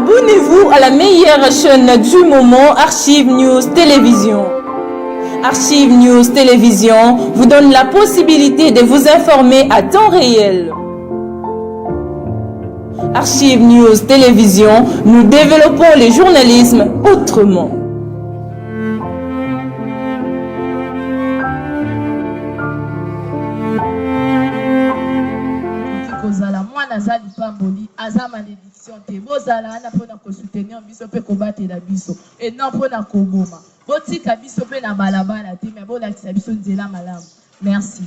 Abonnez-vous à la meilleure chaîne du moment, Archive News Télévision. Archive News Télévision vous donne la possibilité de vous informer à temps réel. Archive News Télévision, nous développons le journalisme autrement. Azali pamboli aza malédiction te bozala na pona ko soutenir biso pe ko batela biso et non pona ko boma botika biso pe na balabala te mais bolakisa biso nzela malamu. Merci.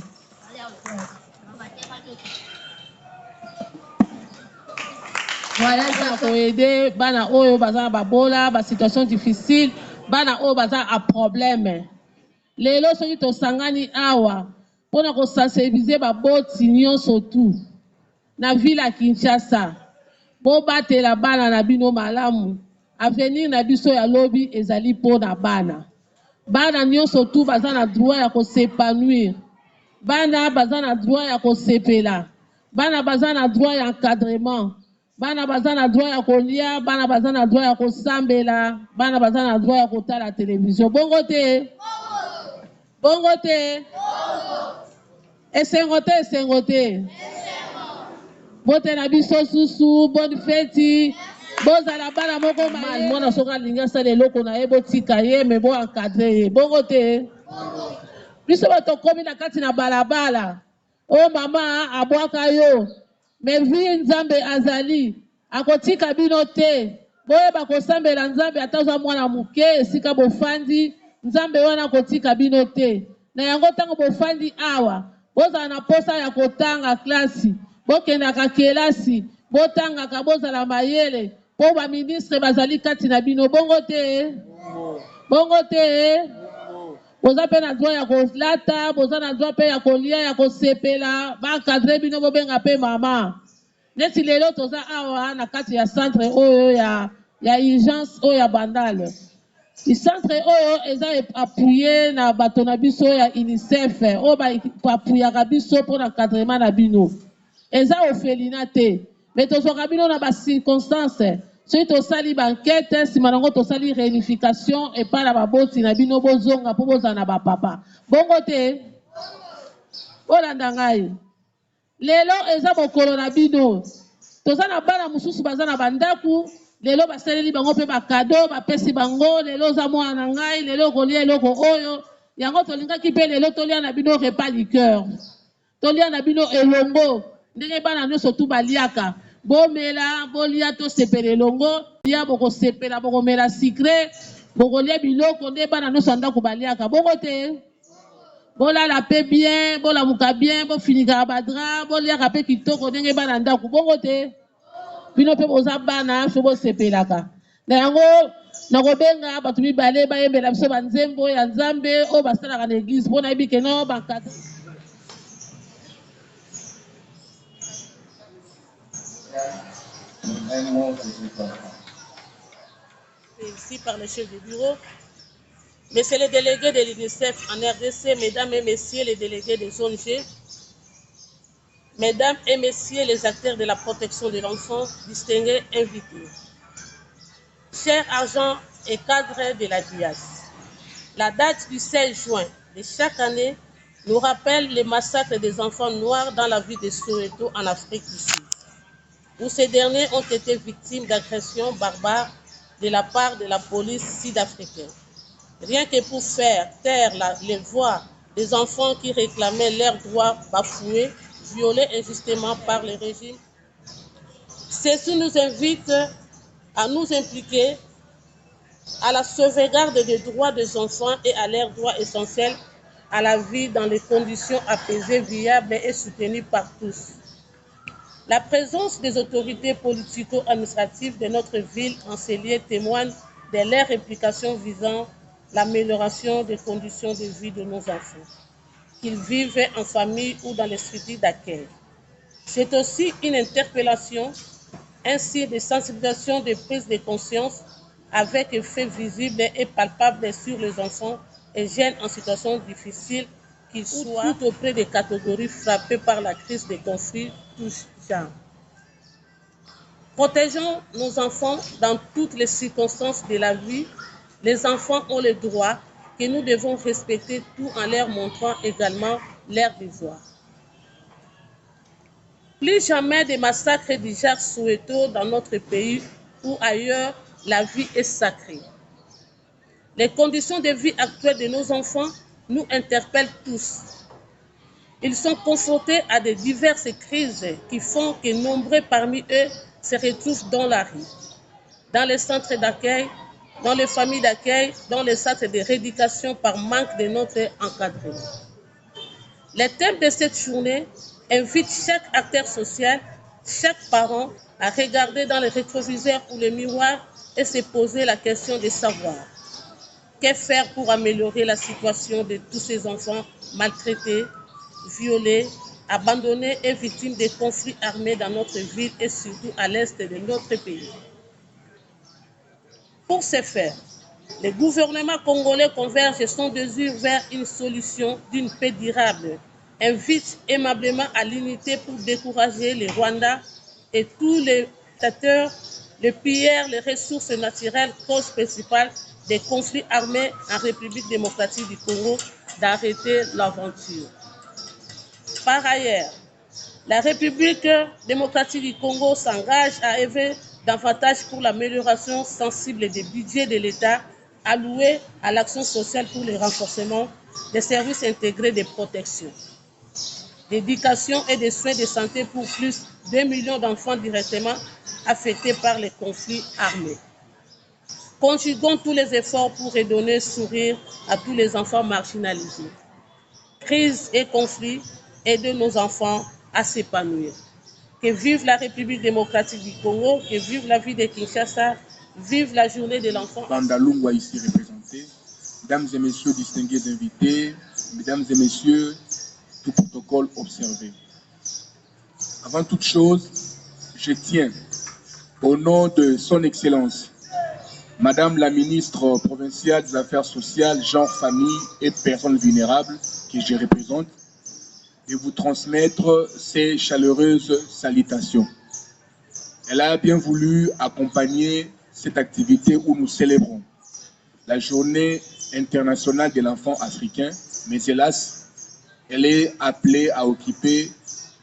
Voilà ça ko aider bana oyo baza ba bola ba situation difficile bana oyo baza a problème lelo soki to sangani awa pona ko sensibiliser ba boti nyonso tout na ville ya Kinshasa bo batela bana na bino malamu avenir na biso ya lobi ezali po na bana nyonso tu baza na droit ya ko s'épanouir bana baza na droit ya ko sepela bana baza na droit ya encadrement bana baza na droit ya kolia bana baza na droit ya kosambela bana baza na droit ya kotala télévision bongo te esengo te bote na biso susu bonne fête bozala bana moko maye mwana soka linga sala eloko na ye botika ye me bo encadre ye bongo te biso bato komi na kati na balabala o mama abwaka yo me vi nzambe azali akotika bino te boyeba kosambela nzambe atazwa mwana moke esika bofandi nzambe wana akotika bino te na yango ntango bofandi awa bozala na posa ya kotanga klasi bokendaka kelasi botangaka bozala mayele po baministre bazali kati na bino bongo te boza mpe na droit ya kolata boza na droit mpe ya kolia ya kosepela bankadre bino bobenga mpe mama neti lelo toza awa na kati ya centre oyo ya urgence oyo ya bandale centre oyo eza appuye na bato na biso ya UNICEF oyo bapuyaka biso mpo na encadrement na bino eza ofelina te me tozwaka bino na bacirconstance soki tosali bankete nsima nango tosali réunification epai na baboti na bino bozonga mpo bozala na bapapa bongo te bolanda ngai lelo eza mokolo na bino toza na bana mosusu baza na bandako lelo basaleli bango mpe bakado bapesi bango lelo oza mwana na ngai lelo kolia eloko oyo yango tolingaki mpe lelo tolia na bino repas liqueur tolia na bino elongo ndenge bana nyonso tu baliaka bomela bolia tosepela elongo lia bokosepela bokomela sucre bokolia biloko nde bana nyonso ndako baliaka bongo te bolala mpe bien bolamuka bien bofinikaka badra boliaka mpe kitoko ndenge bana ndako bongo te bino mpe boza bana so bosepelaka na yango nakobenga bato mibale bayembela biso banzembo ya nzambe oyo basalaka na eglise mpo nayebi keno bankata ici par le chef du bureau, messieurs les délégués de l'UNICEF en RDC, mesdames et messieurs les délégués des ONG, mesdames et messieurs les acteurs de la protection de l'enfant, distingués invités. Chers agents et cadres de la DIAS, la date du 16 juin de chaque année nous rappelle les massacres des enfants noirs dans la ville de Soweto en Afrique du Sud, où ces derniers ont été victimes d'agressions barbares de la part de la police sud-africaine. Rien que pour faire taire les voix des enfants qui réclamaient leurs droits bafoués, violés injustement par le régime, ceci nous invite à nous impliquer à la sauvegarde des droits des enfants et à leurs droits essentiels à la vie dans des conditions apaisées, viables et soutenues par tous. La présence des autorités politico-administratives de notre ville en ces lieux témoigne de leur implication visant l'amélioration des conditions de vie de nos enfants, qu'ils vivent en famille ou dans les structures d'accueil. C'est aussi une interpellation, ainsi des sensibilisations de prise de conscience avec effet visible et palpable sur les enfants et jeunes en situation difficile, qu'ils soient tout auprès des catégories frappées par la crise des conflits tous genres. Protégeons nos enfants dans toutes les circonstances de la vie. Les enfants ont le droit que nous devons respecter tout en leur montrant également leurs devoirs. Plus jamais de massacres du genre Soweto dans notre pays ou ailleurs, la vie est sacrée. Les conditions de vie actuelles de nos enfants nous interpellent tous. Ils sont confrontés à de diverses crises qui font que nombreux parmi eux se retrouvent dans la rue, dans les centres d'accueil, dans les familles d'accueil, dans les centres de rééducation par manque de notre encadrement. Le thème de cette journée invite chaque acteur social, chaque parent à regarder dans le rétroviseur ou le miroir et se poser la question de savoir que faire pour améliorer la situation de tous ces enfants maltraités, violés, abandonnés et victimes de conflits armés dans notre ville et surtout à l'est de notre pays. Pour ce faire, le gouvernement congolais converge son désir vers une solution d'une paix durable, invite aimablement à l'unité pour décourager les Rwandais et tous les dictateurs de piller les ressources naturelles, cause principale des conflits armés en République démocratique du Congo, d'arrêter l'aventure. Par ailleurs, la République démocratique du Congo s'engage à œuvrer davantage pour l'amélioration sensible des budgets de l'État alloués à l'action sociale pour le renforcement des services intégrés de protection, d'éducation et de soins de santé pour plus de 2 millions d'enfants directement affectés par les conflits armés. Conjuguons tous les efforts pour redonner sourire à tous les enfants marginalisés. Crise et conflits, aidez nos enfants à s'épanouir. Que vive la République démocratique du Congo, que vive la vie de Kinshasa, vive la journée de l'enfant. Bandalungwa ici représenté, mesdames et messieurs distingués invités, mesdames et messieurs, tout protocole observé. Avant toute chose, je tiens, au nom de son Excellence, Madame la ministre provinciale des Affaires sociales, genre, famille et personnes vulnérables que je représente, de vous transmettre ces chaleureuses salutations. Elle a bien voulu accompagner cette activité où nous célébrons la journée internationale de l'enfant africain, mais hélas, elle est appelée à occuper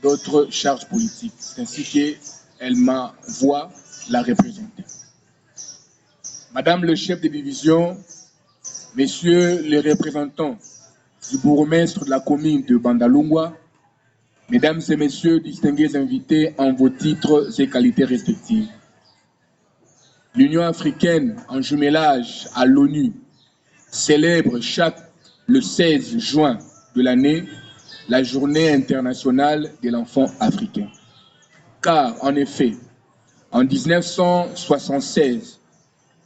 d'autres charges politiques. C'est ainsi qu'elle m'envoie la représenter. Madame le chef de division, messieurs les représentants du bourgmestre de la commune de Bandalungwa, mesdames et messieurs distingués invités en vos titres et qualités respectives. L'Union africaine, en jumelage à l'ONU, célèbre le 16 juin de l'année la journée internationale de l'enfant africain. Car, en effet, en 1976,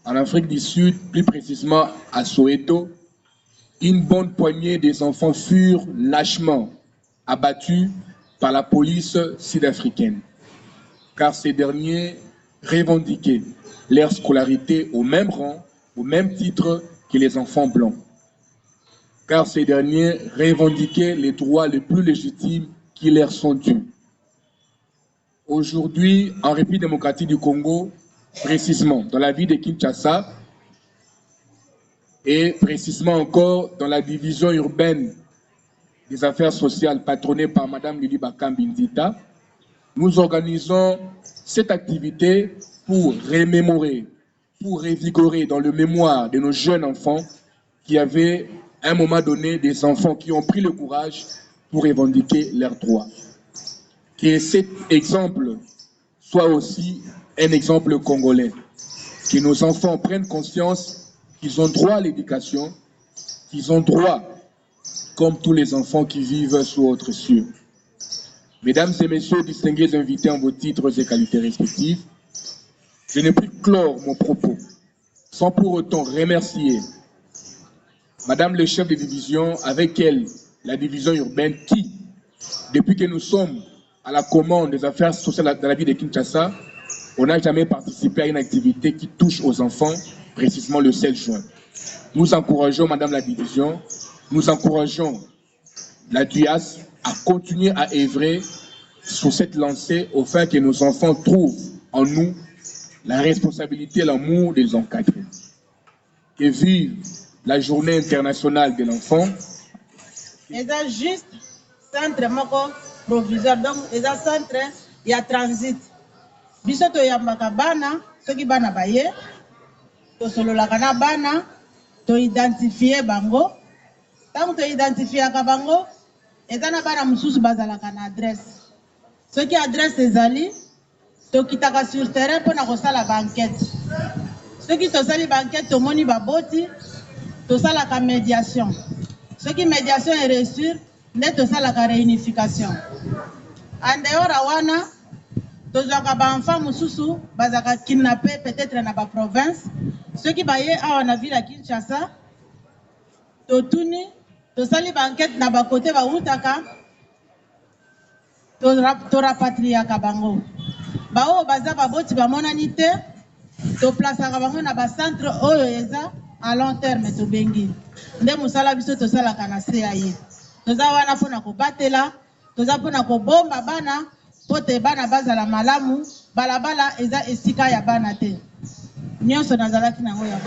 en Afrique du Sud, plus précisément à Soweto, une bonne poignée des enfants furent lâchement abattus par la police sud-africaine, car ces derniers revendiquaient leur scolarité au même rang, au même titre que les enfants blancs, car ces derniers revendiquaient les droits les plus légitimes qui leur sont dus. Aujourd'hui, en République démocratique du Congo, précisément dans la ville de Kinshasa, et précisément encore dans la division urbaine des affaires sociales patronnée par Mme Lili Bakambindita, nous organisons cette activité pour remémorer, pour revigorer dans le mémoire de nos jeunes enfants qui avaient à un moment donné des enfants qui ont pris le courage pour revendiquer leurs droits. Que cet exemple soit aussi un exemple congolais, que nos enfants prennent conscience qu'ils ont droit à l'éducation, qu'ils ont droit, comme tous les enfants qui vivent sous autres cieux. Mesdames et messieurs distingués invités en vos titres et qualités respectives, je ne puis clore mon propos sans pour autant remercier Madame le chef de division, avec elle, la division urbaine qui, depuis que nous sommes à la commande des affaires sociales dans la ville de Kinshasa, on n'a jamais participé à une activité qui touche aux enfants, précisément le 16 juin. Nous encourageons Madame la division, nous encourageons la DUAS à continuer à œuvrer sur cette lancée afin que nos enfants trouvent en nous la responsabilité et l'amour de les encadrer. Que vive la journée internationale de l'enfant. C'est juste centre moko provisoire, donc c'est un centre il y a transit. Biso to yambaka bana soki bana baye to sololaka na bana to identifier bango. Tant to identifier ka bango eza na bana mususu bazalaka na adresse. Soki adresse ezali to kitaka sur terrain pour na kosala banquette. Soki tosali banquette tomoni baboti tosalaka médiation. Soki médiation est reçue nde tosalaka réunification. En dehors awana tozwaka baenfant mususu bazaka kidnappé peut-être na ba province. Soki baye awa na ville ya Kinshasa totuni tosali banquette na ba côté bautaka torapatriaka bango. Bao baza baboti bamonani te toplasaka bango na ba centre oyo eza à long terme tobengi. Nde musala biso tosalaka na CAE. Toza wana mpona kobatela, toza mpona kobomba bana, pote bana bazala malamu, balabala eza esika ya bana te. Nyonso nazalaki nango ya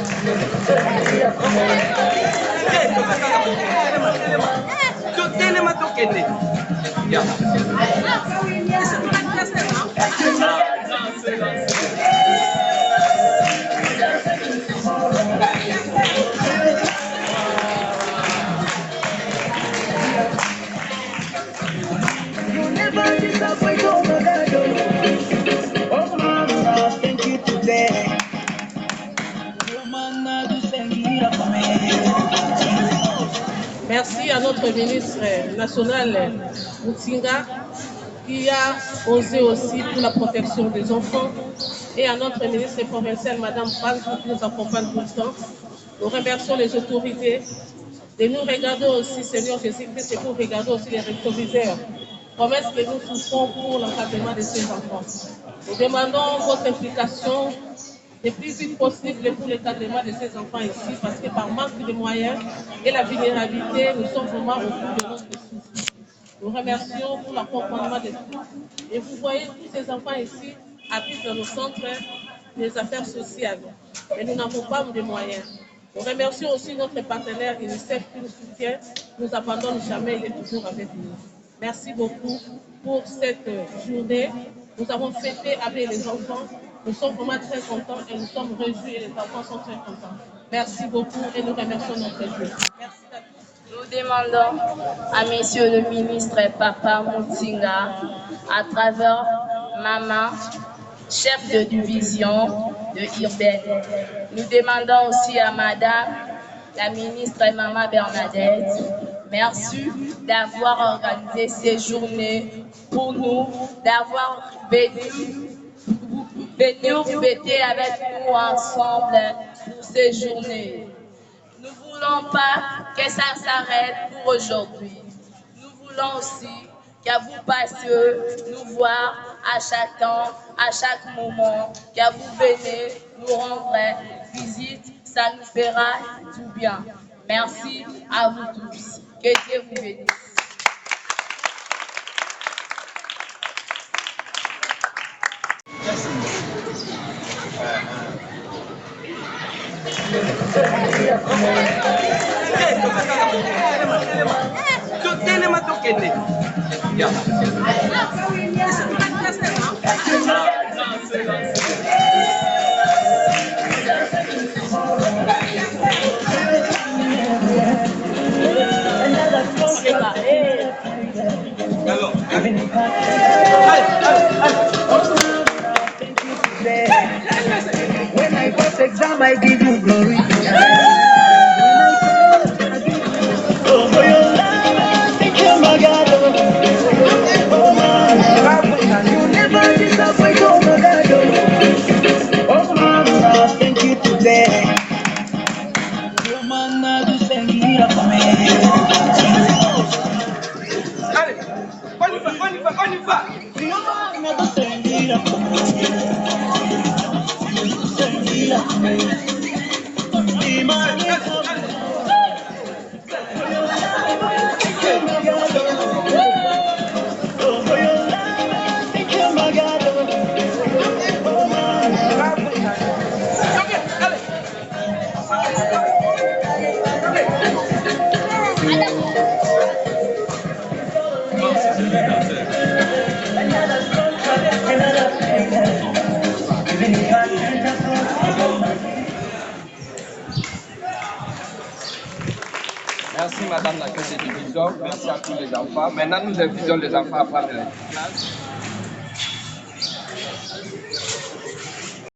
Merci à notre ministre national Mutinga qui a osé aussi pour la protection des enfants et à notre ministre provincial Madame Franck qui nous accompagne tout le temps. Nous remercions les autorités de nous regarder aussi, Seigneur Jésus-Christ, et pour regarder aussi les rétroviseurs. Comment est-ce que nous souffrons pour l'encadrement de ces enfants? Nous demandons votre implication le plus vite possible pour l'encadrement de ces enfants ici, parce que par manque de moyens et la vulnérabilité, nous sommes vraiment au bout de notre souci. Nous remercions pour l'accompagnement de tous. Et vous voyez, tous ces enfants ici habitent dans nos centres des affaires sociales. Mais nous n'avons pas de moyens. Nous remercions aussi notre partenaire UNICEF qui nous soutient. Nous n'abandonne jamais, il est toujours avec nous. Merci beaucoup pour cette journée. Nous avons fêté avec les enfants. Nous sommes vraiment très contents et nous sommes réjouis et les enfants sont très contents. Merci beaucoup et nous remercions notre Dieu. Merci à tous. Nous demandons à Monsieur le ministre Papa Mutinga, à travers Maman, chef de division de urbaine. Nous demandons aussi à Madame la ministre Maman Bernadette, merci d'avoir organisé ces journées pour nous, d'avoir venu fêter avec nous ensemble pour ces journées. Nous ne voulons pas que ça s'arrête pour aujourd'hui. Nous voulons aussi que vous passiez nous voir à chaque temps, à chaque moment, que vous venez nous rendre visite, ça nous fera du bien. Merci à vous tous. Que Dieu vous bénisse. When I pass exam, I give you glory. Oh, for your love, thank you, my God. Oh, man, you never disappoint, oh, my God. Oh, man, thank you today. Your man, do send me up for me. On y va. Your man, do send me up for me. Oh, Merci Madame la chef de division, merci à tous les enfants. Maintenant nous invitons les enfants à prendre la classe.